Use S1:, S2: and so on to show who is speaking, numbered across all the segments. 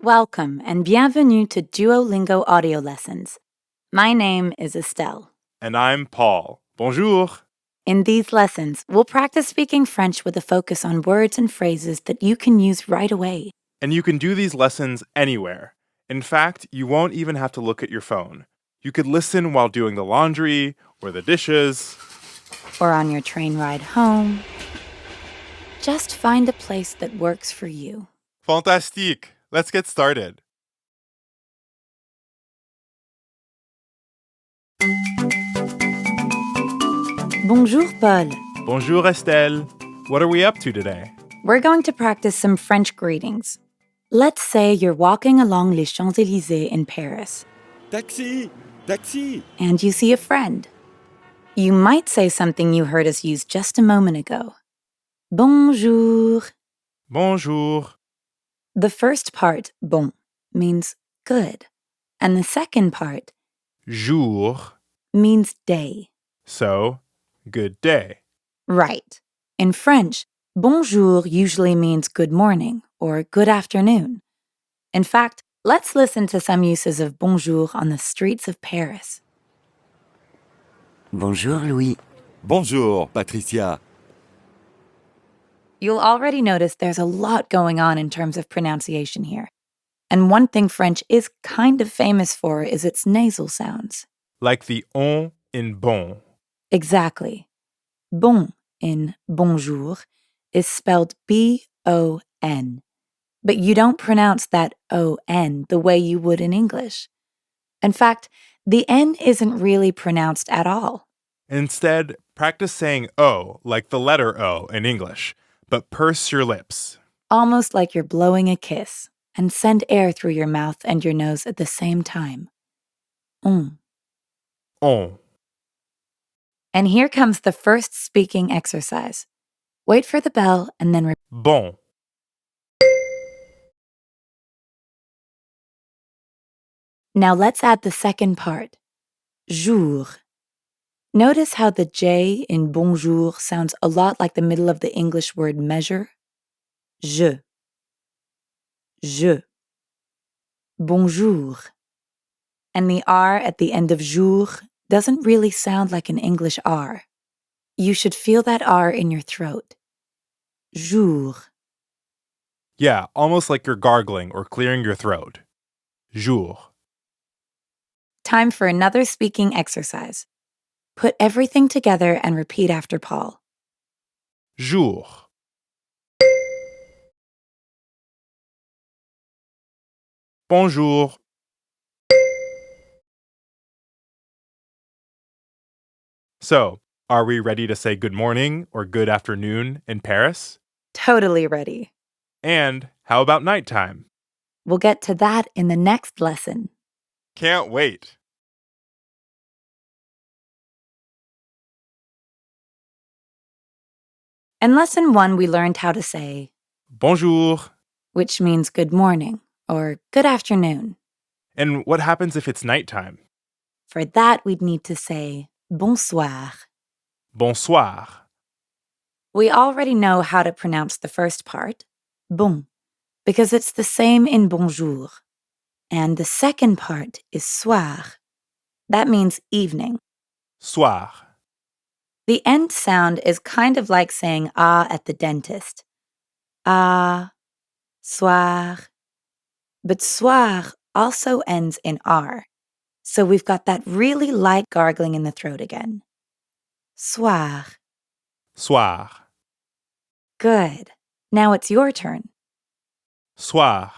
S1: Welcome and bienvenue to Duolingo audio lessons. My name is Estelle.
S2: And I'm Paul. Bonjour.
S1: In these lessons, we'll practice speaking French with a focus on words and phrases that you can use right away.
S2: And you can do these lessons anywhere. In fact, you won't even have to look at your phone. You could listen while doing the laundry or the dishes.
S1: Or on your train ride home. Just find a place that works for you.
S2: Fantastique. Let's get started.
S1: Bonjour, Paul.
S2: Bonjour, Estelle. What are we up to today?
S1: We're going to practice some French greetings. Let's say you're walking along les Champs-Élysées in Paris.
S3: Taxi! Taxi!
S1: And you see a friend. You might say something you heard us use just a moment ago. Bonjour.
S2: Bonjour.
S1: The first part, bon, means good. And the second part,
S2: Jour.
S1: means day.
S2: So, good day.
S1: Right. In French, bonjour usually means good morning or good afternoon. In fact, let's listen to some uses of bonjour on the streets of Paris.
S4: Bonjour, Louis.
S3: Bonjour, Patricia.
S1: You'll already notice there's a lot going on in terms of pronunciation here. And one thing French is kind of famous for is its nasal sounds.
S2: Like the on in bon.
S1: Exactly. Bon in bonjour is spelled B-O-N. But you don't pronounce that O-N the way you would in English. In fact, the N isn't really pronounced at all.
S2: Instead, practice saying O like the letter O in English, but purse your lips.
S1: Almost like you're blowing a kiss and send air through your mouth and your nose at the same time.
S2: On.
S1: And here comes the first speaking exercise. Wait for the bell and then repeat.
S2: Bon.
S1: Now let's add the second part. Jour. Notice how the J in bonjour sounds a lot like the middle of the English word measure? Je. Je. Bonjour. And the R at the end of jour doesn't really sound like an English R. You should feel that R in your throat. Jour.
S2: Yeah, almost like you're gargling or clearing your throat. Jour.
S1: Time for another speaking exercise. Put everything together and repeat after Paul.
S2: Jour. Bonjour. So, are we ready to say good morning or good afternoon in Paris?
S1: Totally ready.
S2: And how about nighttime?
S1: We'll get to that in the next lesson.
S2: Can't wait.
S1: In lesson 1, we learned how to say,
S2: Bonjour.
S1: which means good morning or good afternoon.
S2: And what happens if it's nighttime?
S1: For that, we'd need to say bonsoir.
S2: Bonsoir.
S1: We already know how to pronounce the first part, bon, because it's the same in bonjour. And the second part is soir. That means evening.
S2: Soir.
S1: The end sound is kind of like saying ah at the dentist. Ah, soir. But soir also ends in R. So we've got that really light gargling in the throat again. Soir.
S2: Soir.
S1: Good. Now it's your turn.
S2: Soir.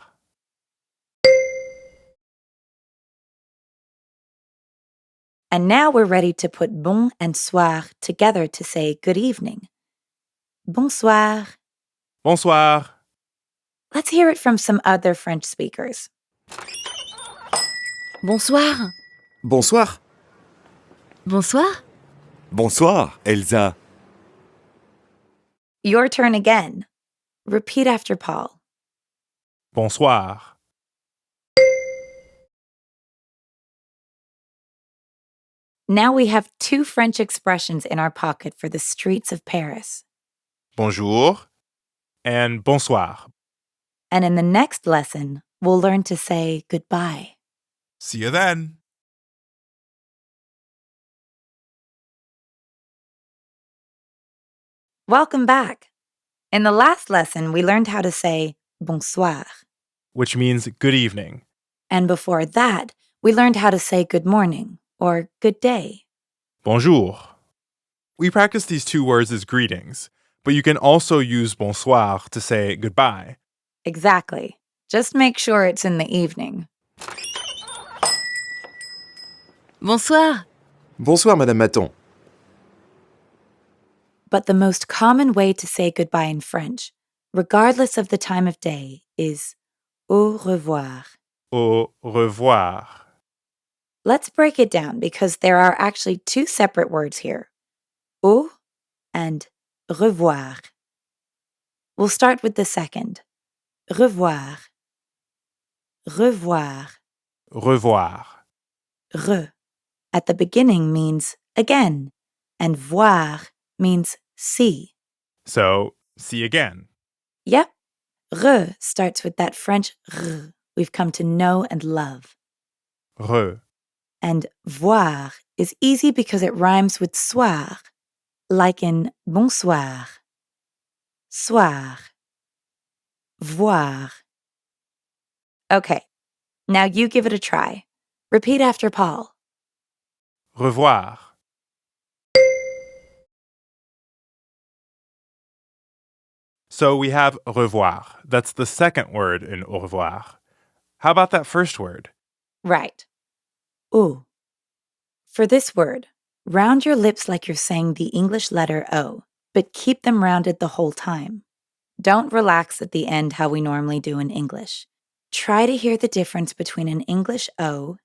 S1: And now we're ready to put bon and soir together to say good evening. Bonsoir.
S2: Bonsoir.
S1: Let's hear it from some other French speakers.
S4: Bonsoir.
S3: Bonsoir.
S4: Bonsoir.
S3: Bonsoir, Elsa.
S1: Your turn again. Repeat after Paul.
S2: Bonsoir.
S1: Now we have 2 French expressions in our pocket for the streets of Paris.
S2: Bonjour and bonsoir.
S1: And in the next lesson, we'll learn to say goodbye.
S2: See you then.
S1: Welcome back. In the last lesson, we learned how to say bonsoir.
S2: Which means good evening.
S1: And before that, we learned how to say good morning or good day.
S2: Bonjour. We practice these two words as greetings, but you can also use bonsoir to say goodbye.
S1: Exactly. Just make sure it's in the evening.
S4: Bonsoir.
S3: Bonsoir, Madame Maton.
S1: But the most common way to say goodbye in French, regardless of the time of day, is au revoir.
S2: Au revoir.
S1: Let's break it down because there are actually two separate words here, au and revoir. We'll start with the second, revoir. Revoir.
S2: Revoir.
S1: Re at the beginning means again, and voir means see.
S2: So, see again.
S1: Yep, re starts with that French r we've come to know and love.
S2: Re.
S1: And voir is easy because it rhymes with soir, like in bonsoir. Soir. Voir. Okay, now you give it a try. Repeat after Paul.
S2: Revoir. So we have revoir. That's the second word in au revoir. How about that first word?
S1: Right. Ou. For this word, round your lips like you're saying the English letter O, but keep them rounded the whole time. Don't relax at the end how we normally do in English. Try to hear the difference between an English O,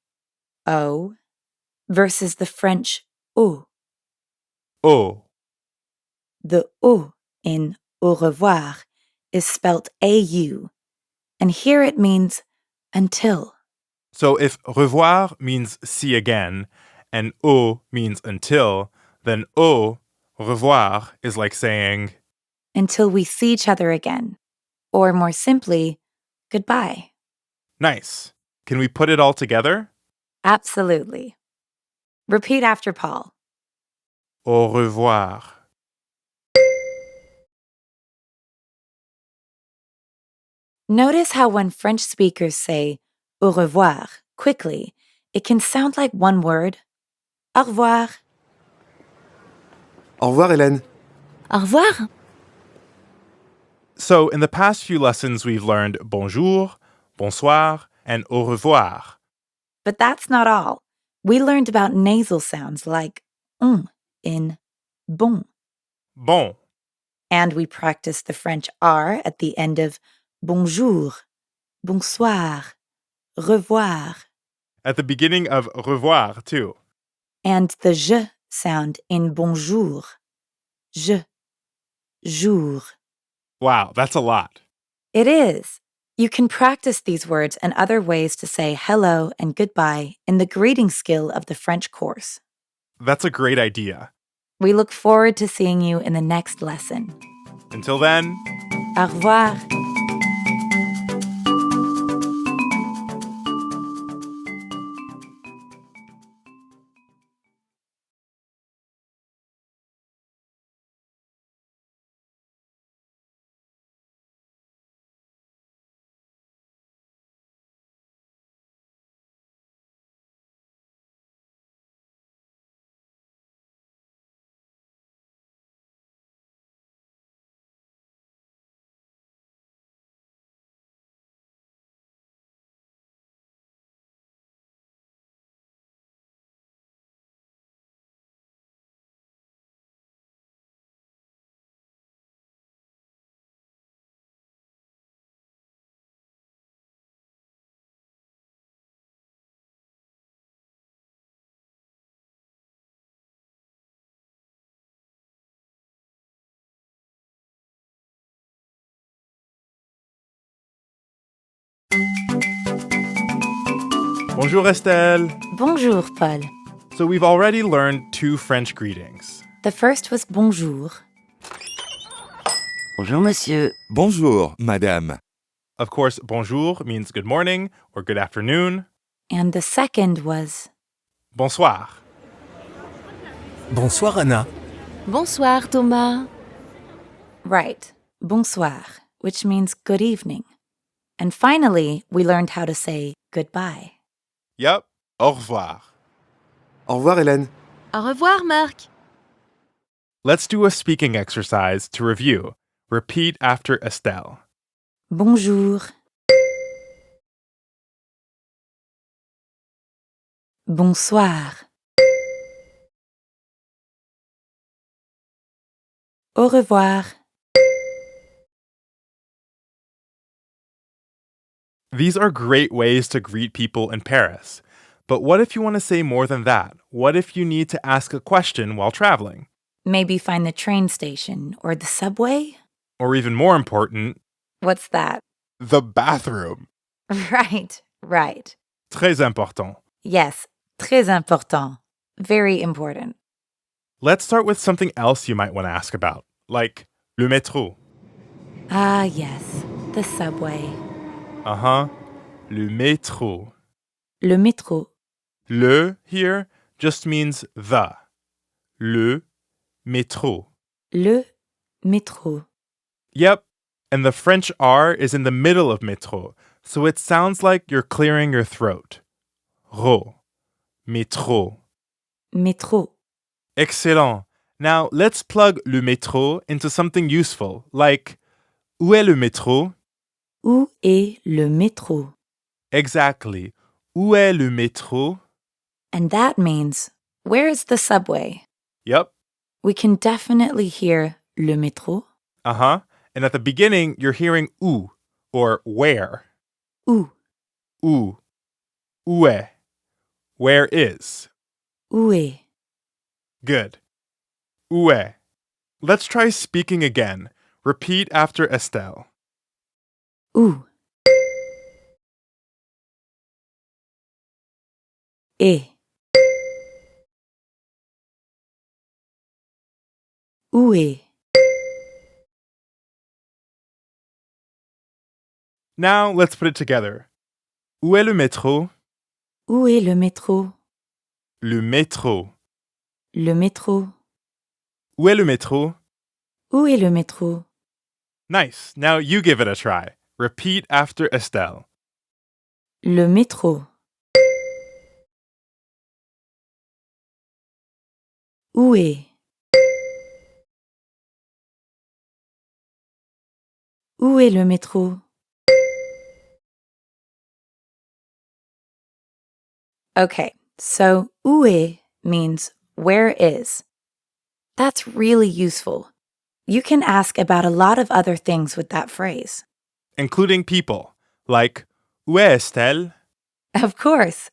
S1: versus the French ou.
S2: Au.
S1: The ou in au revoir is spelt AU, and here it means until.
S2: So if revoir means see again, and au means until, then au revoir is like saying,
S1: Until we see each other again. Or more simply, goodbye.
S2: nice. Can we put it all together?
S1: Absolutely. Repeat after Paul.
S2: Au revoir.
S1: Notice how when French speakers say au revoir quickly, it can sound like one word. Au revoir.
S3: Au revoir, Hélène.
S4: Au revoir.
S2: So in the past few lessons, we've learned bonjour, bonsoir, and au revoir.
S1: But that's not all. We learned about nasal sounds like in bon.
S2: Bon.
S1: And we practiced the French R at the end of bonjour, bonsoir, revoir,
S2: At the beginning of revoir, too.
S1: and the je sound in bonjour, je, jour.
S2: Wow, that's a lot.
S1: It is. You can practice these words and other ways to say hello and goodbye in the greeting skill of the French course.
S2: That's a great idea.
S1: We look forward to seeing you in the next lesson.
S2: Until then,
S1: Au revoir.
S2: bonjour Estelle.
S1: Bonjour, Paul.
S2: So we've already learned two French greetings.
S1: The first was bonjour.
S4: Bonjour, monsieur.
S3: Bonjour, Madame.
S2: Of course, bonjour means good morning or good afternoon.
S1: And the second was
S2: Bonsoir.
S3: Bonsoir, Anna.
S4: Bonsoir, Thomas.
S1: right, bonsoir, which means good evening. And finally, we learned how to say goodbye.
S2: Yep. Au revoir.
S3: Au revoir, Hélène.
S4: Au revoir, Marc.
S2: Let's do a speaking exercise to review. Repeat after Estelle.
S1: Bonjour. Bonsoir. Au revoir.
S2: These are great ways to greet people in Paris. But what if you want to say more than that? What if you need to ask a question while traveling?
S1: Maybe find the train station or the subway?
S2: Or even more important,
S1: What's that?
S2: the bathroom.
S1: Right.
S2: Très important.
S1: Yes, très important. Very important.
S2: Let's start with something else you might want to ask about, like le métro.
S1: Ah, yes, the subway.
S2: Uh-huh. Le métro.
S1: Le métro.
S2: Le here just means the. Le métro.
S1: Le métro.
S2: Yep. And the French R is in the middle of métro, so it sounds like you're clearing your throat. Ro. Métro.
S1: Métro.
S2: Excellent. Now let's plug le métro into something useful, like où est le métro?
S1: Où est le métro?
S2: Exactly. Où est le métro?
S1: And that means, where is the subway?
S2: Yep.
S1: We can definitely hear le métro.
S2: Uh-huh. And at the beginning, you're hearing où, or where.
S1: Où.
S2: Où. Où est. Where is.
S1: Où est.
S2: Good. Où est. Let's try speaking again. Repeat after Estelle.
S1: Où. Est. Où est.
S2: Now let's put it together. Où est le métro?
S1: Où est le métro?
S2: Le métro.
S1: Le métro.
S2: Où est le métro?
S1: Où est le métro?
S2: Nice. Now you give it a try. Repeat after Estelle.
S1: Le métro. Où est? Où est le métro? Okay, so où est means where is. That's really useful. You can ask about a lot of other things with that phrase.
S2: Including people, like où est Estelle?
S1: Of course.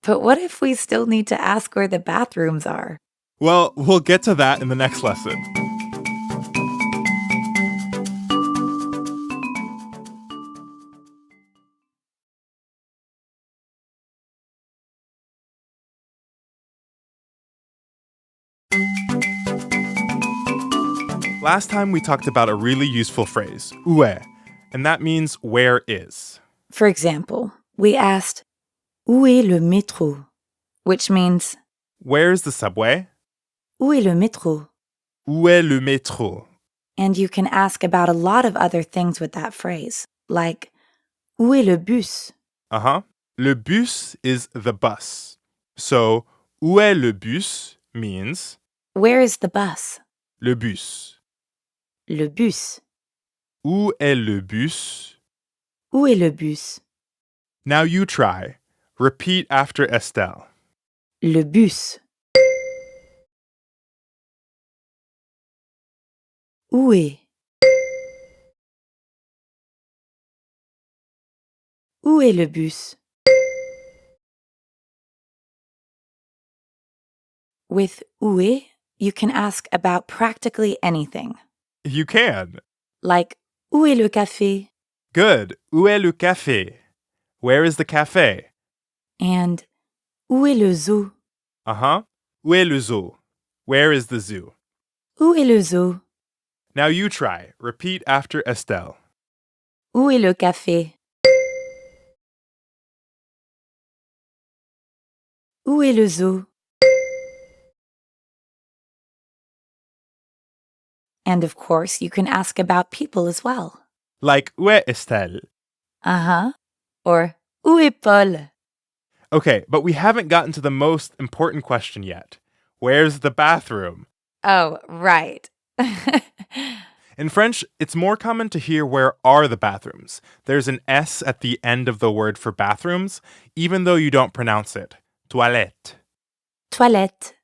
S1: But what if we still need to ask where the bathrooms are?
S2: Well, we'll get to that in the next lesson. Last time we talked about a really useful phrase, où est, and that means where is.
S1: For example, we asked, Où est le métro? Which means,
S2: Where is the subway?
S1: Où est le métro?
S2: Où est le métro?
S1: And you can ask about a lot of other things with that phrase, like, Où est le bus?
S2: Uh-huh. Le bus is the bus. So, où est le bus means
S1: Where is the bus?
S2: le bus.
S1: Le bus.
S2: Où est le bus?
S1: Où est le bus?
S2: Now you try. Repeat after Estelle.
S1: Le bus. Où est? Où est le bus? With où est, you can ask about practically anything.
S2: You can.
S1: Like, où est le café?
S2: Good. Où est le café? Where is the cafe?
S1: And où est le zoo?
S2: Uh-huh. Où est le zoo? Where is the zoo?
S1: Où est le zoo?
S2: Now you try. Repeat after Estelle.
S1: Où est le café? Où est le zoo? And of course, you can ask about people as well.
S2: Like, où est Estelle?
S1: Uh-huh. Or, où est Paul?
S2: Okay, but we haven't gotten to the most important question yet. Where's the bathroom?
S1: Oh, right.
S2: In French, it's more common to hear where are the bathrooms. There's an S at the end of the word for bathrooms, even though you don't pronounce it. Toilette.
S1: Toilette.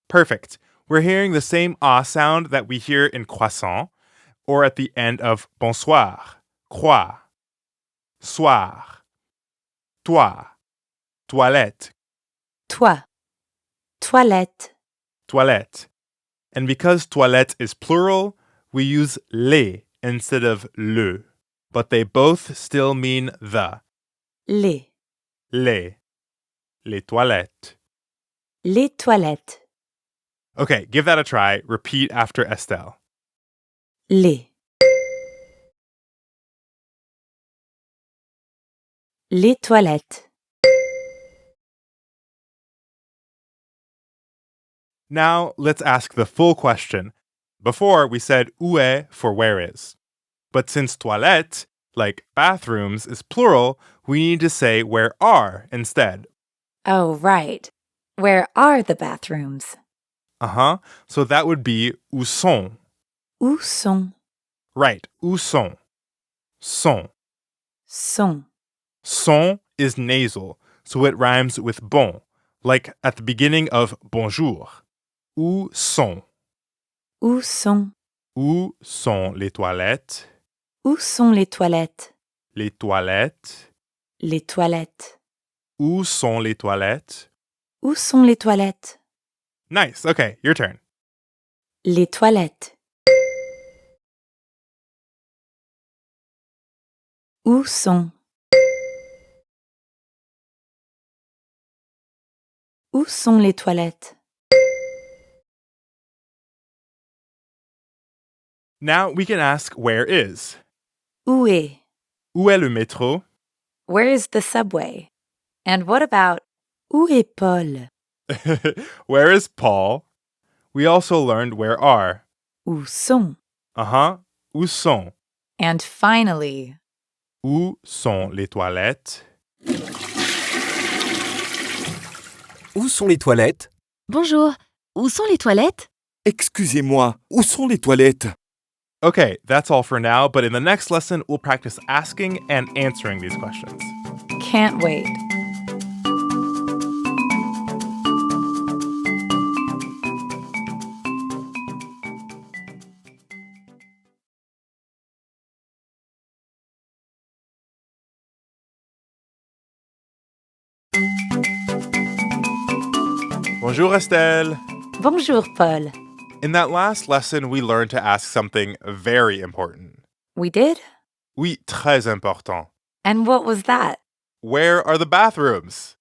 S2: Perfect. We're hearing the same ah sound that we hear in croissant, or at the end of bonsoir, croix, soir, toi, toilette,
S1: Toi. Toilette.
S2: toilette. And because toilette is plural, we use les instead of le. But they both still mean the.
S1: Les.
S2: Les toilettes.
S1: Les toilettes.
S2: Okay, give that a try. Repeat after Estelle.
S1: Les. Les toilettes.
S2: Now, let's ask the full question. Before, we said où est for where is. But since toilette, like bathrooms, is plural, we need to say where are instead.
S1: Oh, right. Where are the bathrooms?
S2: So that would be où sont.
S1: Où sont?
S2: Right, où sont. Sont.
S1: Sont.
S2: Sont is nasal, so it rhymes with bon, like at the beginning of bonjour. Où sont?
S1: Où sont?
S2: Où sont les toilettes?
S1: Où sont les toilettes?
S2: Les toilettes.
S1: Les toilettes.
S2: Où sont les toilettes?
S1: Où sont les toilettes?
S2: Nice. Okay, your turn.
S1: Les toilettes. Où sont? Où sont les toilettes?
S2: Now we can ask where is.
S1: Où est?
S2: Où est le métro?
S1: Where is the subway? And what about où est Paul?
S2: Where is Paul? We also learned where are.
S1: Où sont?
S2: Où sont?
S1: And finally,
S2: Où sont les toilettes?
S3: Où sont les toilettes?
S4: Bonjour. Où sont les toilettes?
S3: Excusez-moi, où sont les toilettes?
S2: Okay, that's all for now, but in the next lesson, we'll practice asking and answering these questions.
S1: can't wait.
S2: Bonjour, Estelle.
S1: Bonjour, Paul.
S2: In that last lesson, we learned to ask something very important.
S1: We did?
S2: Oui, très important.
S1: And what was that?
S2: Where are the bathrooms?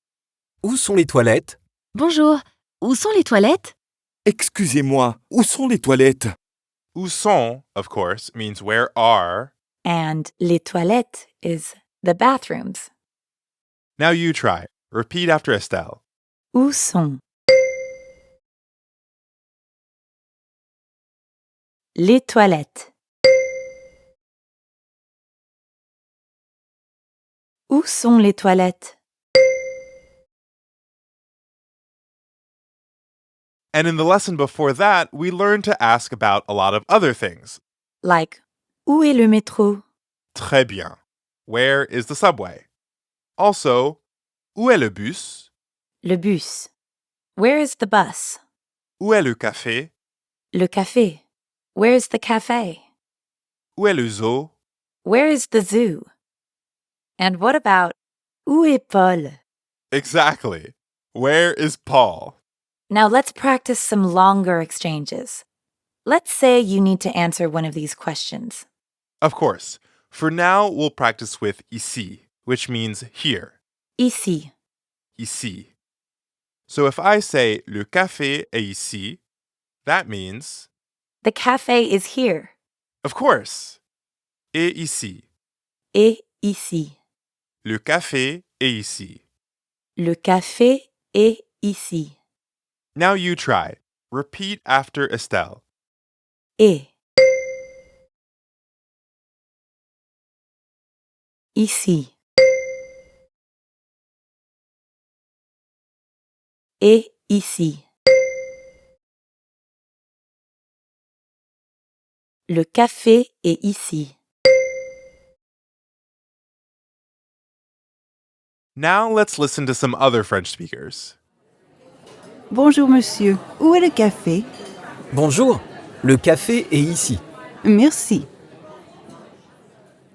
S3: Où sont les toilettes?
S4: Bonjour. Où sont les toilettes?
S3: Excusez-moi, où sont les toilettes?
S2: Où sont, of course, means where are.
S1: And les toilettes is the bathrooms.
S2: Now you try. Repeat after Estelle.
S1: Où sont? Les toilettes. Où sont les toilettes?
S2: And in the lesson before that, we learned to ask about a lot of other things.
S1: Like, où est le métro?
S2: Très bien. Where is the subway? Also, où est le bus?
S1: Le bus. Where is the bus?
S2: Où est le café?
S1: Le café. Where is the café?
S2: Où est le zoo?
S1: Where is the zoo? And what about où est Paul?
S2: Exactly. Where is Paul?
S1: Now let's practice some longer exchanges. Let's say you need to answer one of these questions.
S2: Of course. For now, we'll practice with ici, which means here.
S1: Ici.
S2: Ici. So if I say le café est ici, that means,
S1: The cafe is here.
S2: of course, est ici.
S1: est ici.
S2: Le café est ici.
S1: Le café est ici.
S2: Now you try. Repeat after Estelle.
S1: Est. Ici. Est ici. Le café est ici.
S2: Now let's listen to some other French speakers.
S5: Bonjour monsieur, où est le café?
S3: Bonjour, le café est ici.
S5: Merci.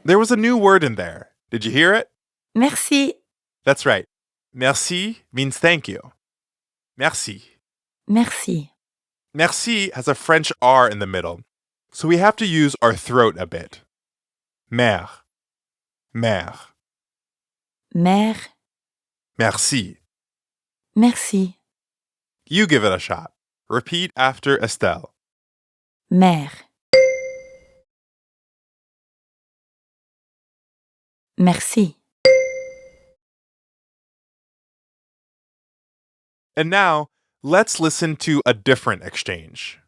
S2: There was a new word in there. Did you hear it?
S1: Merci.
S2: That's right. Merci means thank you. Merci.
S1: Merci.
S2: Merci has a French R in the middle, so we have to use our throat a bit. Mère. Mère.
S1: Mère.
S2: Merci.
S1: Merci.
S2: You give it a shot. Repeat after Estelle.
S1: Mère. Merci.
S2: And now, let's listen to a different exchange.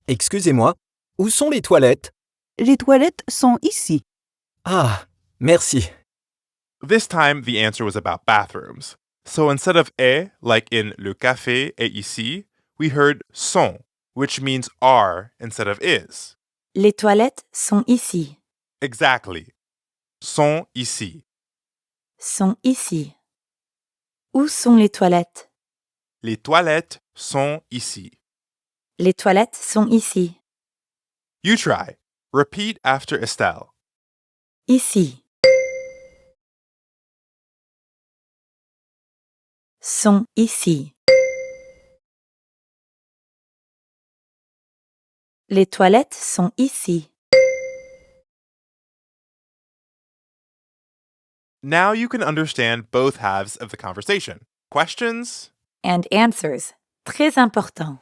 S3: Excusez-moi, où sont les toilettes?
S5: Les toilettes sont ici.
S3: Ah, merci.
S2: This time, the answer was about bathrooms. So instead of est, like in le café est ici, we heard sont, which means are instead of is.
S1: Les toilettes sont ici.
S2: Exactly. Sont ici.
S1: Sont ici. Où sont les toilettes?
S2: Les toilettes sont ici.
S1: Les toilettes sont ici.
S2: You try. Repeat after Estelle.
S1: Ici. Sont ici. Les toilettes sont ici.
S2: Now you can understand both halves of the conversation. Questions?
S1: And answers. Très important.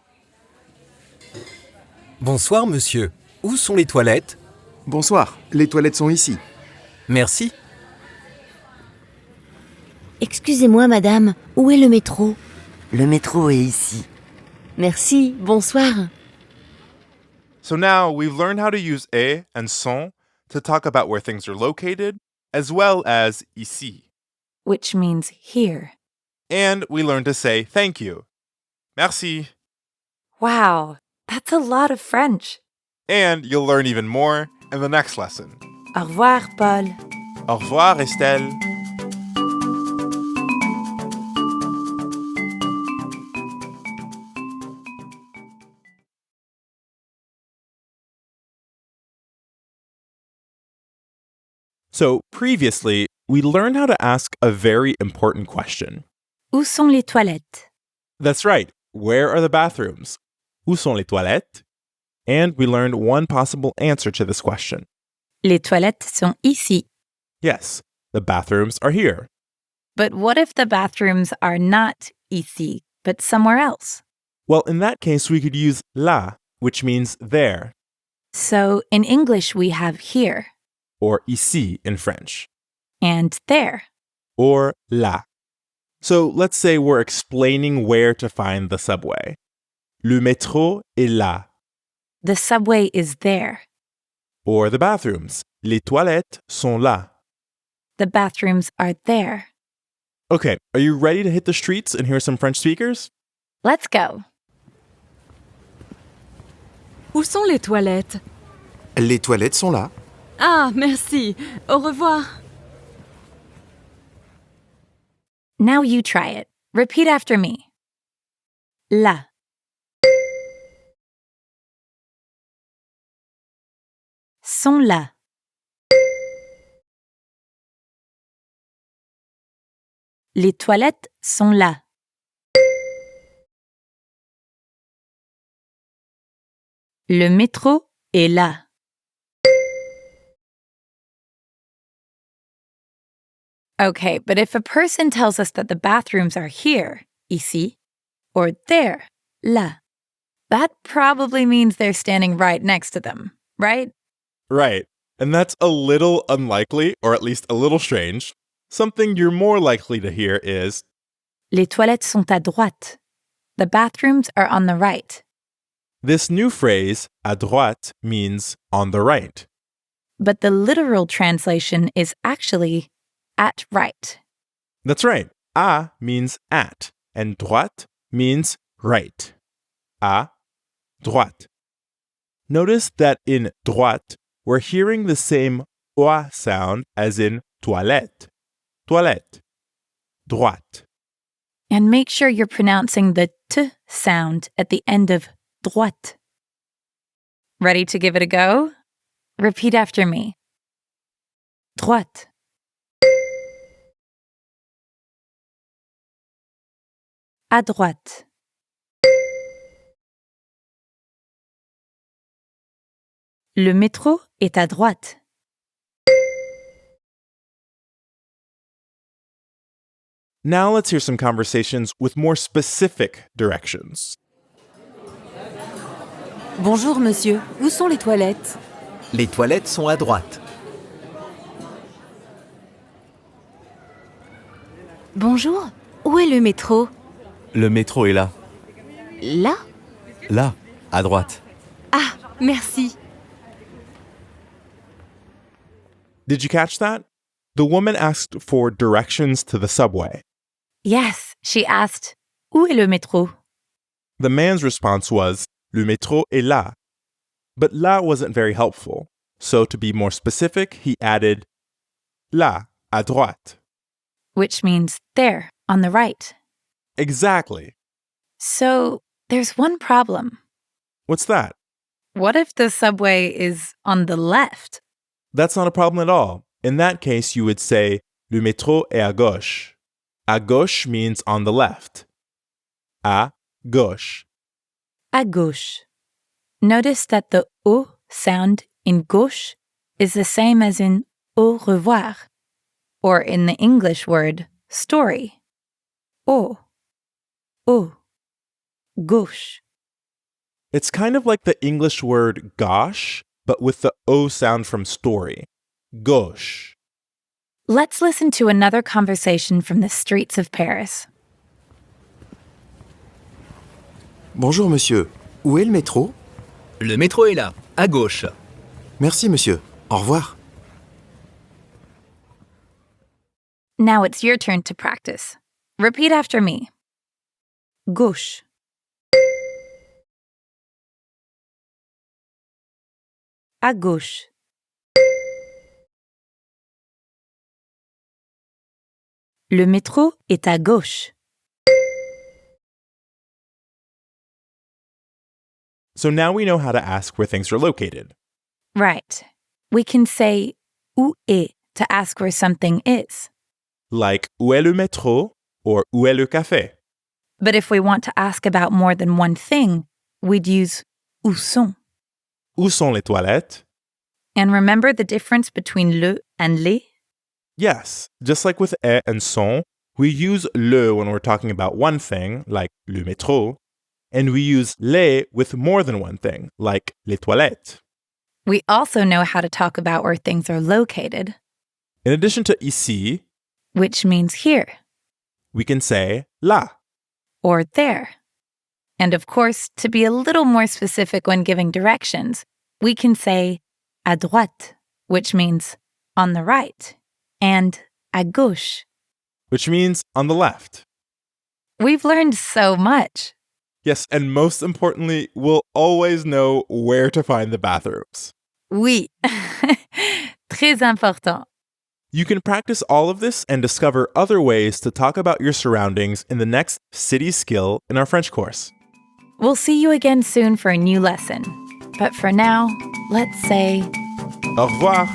S3: Bonsoir monsieur, où sont les toilettes?
S6: Bonsoir, les toilettes sont ici.
S3: Merci.
S4: Excusez-moi, madame, où est le métro?
S7: Le métro est ici.
S4: Merci, bonsoir.
S2: So now we've learned how to use est and sont to talk about where things are located, as well as ici.
S1: Which means here.
S2: And we learned to say thank you. Merci.
S1: Wow, that's a lot of French.
S2: And you'll learn even more in the next lesson.
S1: Au revoir, Paul.
S2: Au revoir, Estelle. So previously, we learned how to ask a very important question.
S1: Où sont les toilettes?
S2: That's right. Where are the bathrooms? Où sont les toilettes? And we learned one possible answer to this question.
S1: Les toilettes sont ici.
S2: Yes, the bathrooms are here.
S1: But what if the bathrooms are not ici, but somewhere else?
S2: Well, in that case, we could use là, which means there,
S1: So in English, we have here
S2: or ici in French,
S1: and there.
S2: or là. So let's say we're explaining where to find the subway. Le métro est là.
S1: The subway is there.
S2: Or the bathrooms. Les toilettes sont là.
S1: The bathrooms are there.
S2: Okay, are you ready to hit the streets and hear some French speakers?
S1: Let's go.
S4: Où sont les toilettes?
S6: Les toilettes sont là.
S4: Ah, merci. Au revoir.
S1: Now you try it. Repeat after me. Là. Sont là. Les toilettes sont là. Le métro est là. Okay, but if a person tells us that the bathrooms are here, ici, or there, là, that probably means they're standing right next to them, right?
S2: Right. And that's a little unlikely, or at least a little strange. Something you're more likely to hear is
S1: Les toilettes sont à droite. The bathrooms are on the right.
S2: this new phrase, à droite, means on the right.
S1: But the literal translation is actually at right.
S2: That's right. À means at, and droite means right. À droite. Notice that in droite, we're hearing the same oa sound as in toilette. Toilette. Droite.
S1: And make sure you're pronouncing the t sound at the end of droite. Ready to give it a go? Repeat after me. Droite. À droite. Le métro est à droite.
S2: Now let's hear some conversations with more specific directions.
S4: Bonjour, monsieur. Où sont les toilettes?
S3: Les toilettes sont à droite.
S4: Bonjour. Où est le métro?
S8: Le métro est là.
S4: Là?
S8: Là, à droite.
S4: Ah, merci.
S2: Did you catch that? The woman asked for directions to the subway.
S1: Yes, she asked, Où est le métro?
S2: The man's response was, Le métro est là. But là wasn't very helpful. So to be more specific, he added, Là, à droite.
S1: Which means there, on the right.
S2: Exactly.
S1: So there's one problem.
S2: What's that?
S1: What if the subway is on the left?
S2: That's not a problem at all. In that case, you would say, Le métro est à gauche. À gauche means on the left. À gauche.
S1: À gauche. Notice that the O sound in gauche is the same as in au revoir, or in the English word story. O. Gauche.
S2: It's kind of like the English word gosh, but with the O sound from story. Gauche.
S1: Let's listen to another conversation from the streets of Paris.
S6: Bonjour monsieur. Où est le métro?
S3: Le métro est là, à gauche.
S6: Merci monsieur. Au revoir.
S1: Now it's your turn to practice. Repeat after me. Gauche. À gauche. Le métro est à gauche.
S2: So now we know how to ask where things are located.
S1: Right. We can say où est to ask where something is.
S2: Like, où est le métro? Or où est le café?
S1: But if we want to ask about more than one thing, we'd use où sont.
S2: Où sont les toilettes?
S1: And remember the difference between le and les?
S2: Yes, just like with est and sont, we use le when we're talking about one thing, like le métro, and we use les with more than one thing, like les toilettes.
S1: We also know how to talk about where things are located,
S2: In addition to ici,
S1: which means here
S2: we can say là.
S1: or there. And of course, to be a little more specific when giving directions, we can say à droite, which means on the right, and à gauche.
S2: Which means on the left.
S1: We've learned so much.
S2: Yes, and most importantly, we'll always know where to find the bathrooms.
S1: Oui. Très important.
S2: You can practice all of this and discover other ways to talk about your surroundings in the next city skill in our French course.
S1: We'll see you again soon for a new lesson. But for now, let's say
S2: Au revoir!